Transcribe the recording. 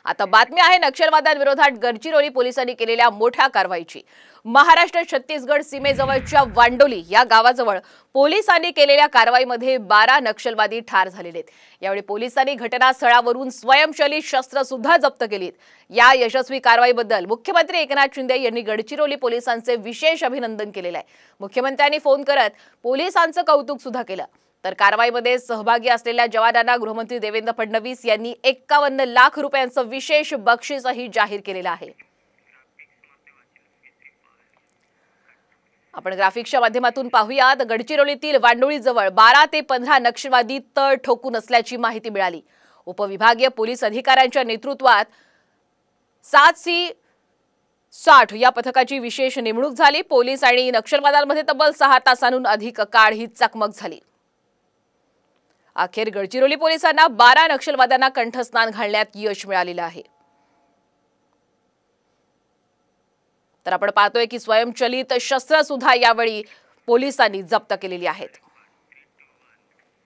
आता बातमी आहे नक्षलवाद्यांविरोधात गडचिरोली पोलिसांनी केलेल्या मोठ्या कारवाईची। महाराष्ट्र छत्तीसगड सीमेजवळच्या वांडोली या गावाजवळ पोलिसांनी केलेल्या कारवाईमध्ये 12 नक्षलवादी ठार झालेले आहेत। यावेळी पोलिसांनी घटनास्थळावरून स्वयंचलित शस्त्र सुद्धा जप्त केलीत। या यशस्वी कारवाईबद्दल मुख्यमंत्री एकनाथ शिंदे यांनी गडचिरोली पोलिसांचे विशेष अभिनंदन केलेले आहे। मुख्यमंत्र्यांनी फोन करत पोलिसांचं कौतुक सुद्धा केलं। तर कारवाईमध्ये सहभागी असलेल्या जवानांना गृहमंत्री देवेंद्र फडणवीस यांनी 51 लाख रुपयांचं विशेष बक्षीसही जाहीर केलेलं आहे। आपण ग्राफिक्सच्या माध्यमातून पाहूयात। गडचिरोलीतील वांडोळीजवळ 12 ते 15 नक्षलवादी तळ ठोकून असल्याची माहिती मिळाली। उपविभागीय पोलीस अधिकाऱ्यांच्या नेतृत्वात 7C60 या पथकाची विशेष नेमणूक झाली। पोलीस आणि नक्षलवाद्यांमध्ये तब्बल 6 तासांहून अधिक काळ ही चकमक झाली। अखेर गडचिरोली पोलिसांना 12 नक्षलवाद्यांना कंठस्नान घालण्यात यश मिळालेलं आहे। तर आपण पाहतोय की स्वयंचलित शस्त्र सुद्धा यावेळी पोलिसांनी जप्त केलेली आहेत।